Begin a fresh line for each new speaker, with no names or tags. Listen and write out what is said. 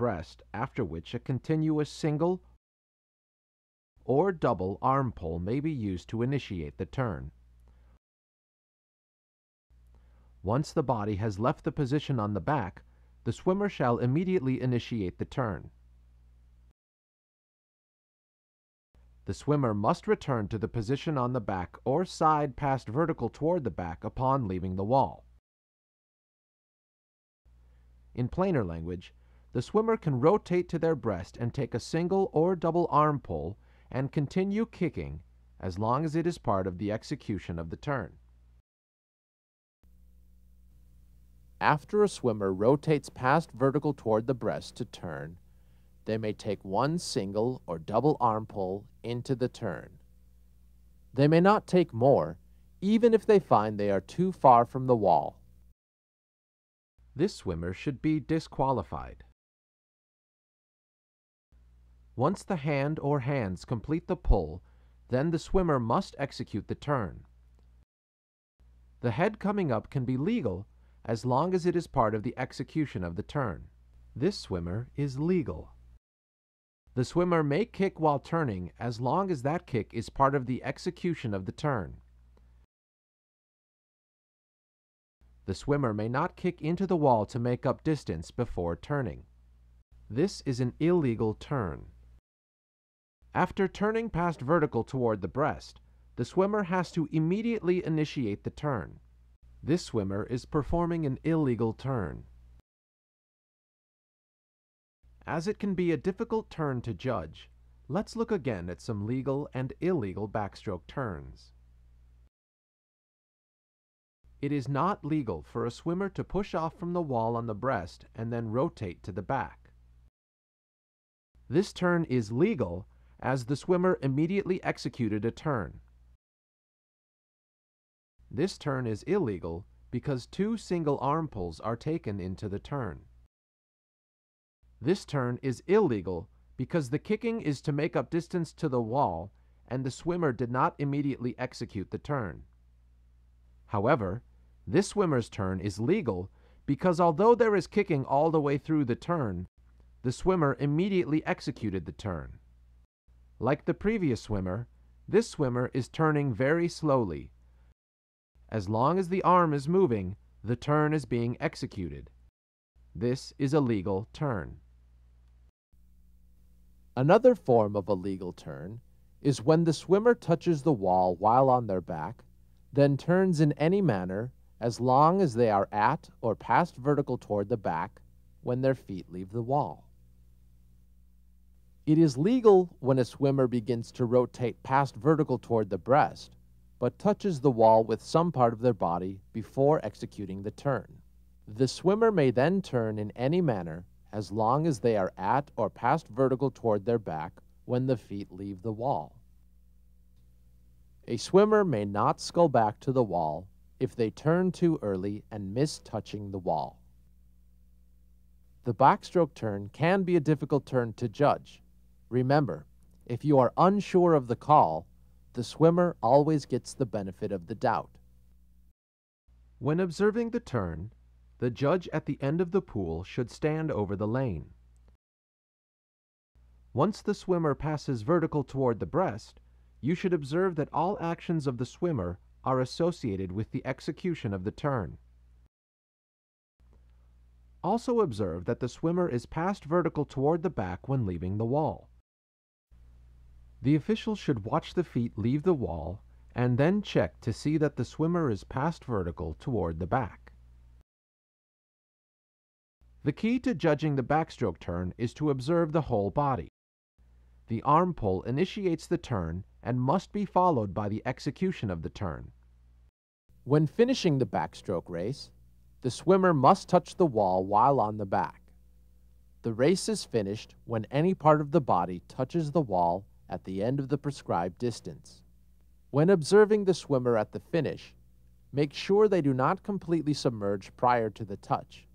breast, after which a continuous single or double arm pull may be used to initiate the turn. Once the body has left the position on the back, the swimmer shall immediately initiate the turn. The swimmer must return to the position on the back or side passed vertical toward the back upon leaving the wall. In plainer language, the swimmer can rotate to their breast and take a single or double arm pull and continue kicking as long as it is part of the execution of the turn. After a swimmer rotates past vertical toward the breast to turn, they may take one single or double arm pull into the turn. They may not take more, even if they find they are too far from the wall. This swimmer should be disqualified. Once the hand or hands complete the pull, then the swimmer must execute the turn. The head coming up can be legal as long as it is part of the execution of the turn. This swimmer is legal. The swimmer may kick while turning as long as that kick is part of the execution of the turn. The swimmer may not kick into the wall to make up distance before turning. This is an illegal turn. After turning past vertical toward the breast, the swimmer has to immediately initiate the turn. This swimmer is performing an illegal turn. As it can be a difficult turn to judge, let's look again at some legal and illegal backstroke turns. It is not legal for a swimmer to push off from the wall on the breast and then rotate to the back. This turn is legal as the swimmer immediately executed a turn. This turn is illegal because two single arm pulls are taken into the turn. This turn is illegal because the kicking is to make up distance to the wall and the swimmer did not immediately execute the turn. However, this swimmer's turn is legal because although there is kicking all the way through the turn, the swimmer immediately executed the turn. Like the previous swimmer, this swimmer is turning very slowly. As long as the arm is moving, the turn is being executed. This is a legal turn. Another form of a legal turn is when the swimmer touches the wall while on their back, then turns in any manner as long as they are at or past vertical toward the back when their feet leave the wall. It is legal when a swimmer begins to rotate past vertical toward the breast, but touches the wall with some part of their body before executing the turn. The swimmer may then turn in any manner as long as they are at or past vertical toward their back when the feet leave the wall. A swimmer may not scull back to the wall if they turn too early and miss touching the wall. The backstroke turn can be a difficult turn to judge. Remember, if you are unsure of the call, the swimmer always gets the benefit of the doubt. When observing the turn, the judge at the end of the pool should stand over the lane. Once the swimmer passes vertical toward the breast, you should observe that all actions of the swimmer are associated with the execution of the turn. Also observe that the swimmer is past vertical toward the back when leaving the wall. The official should watch the feet leave the wall and then check to see that the swimmer is past vertical toward the back. The key to judging the backstroke turn is to observe the whole body. The arm pull initiates the turn and must be followed by the execution of the turn. When finishing the backstroke race, the swimmer must touch the wall while on the back. The race is finished when any part of the body touches the wall at the end of the prescribed distance. When observing the swimmer at the finish, make sure they do not completely submerge prior to the touch.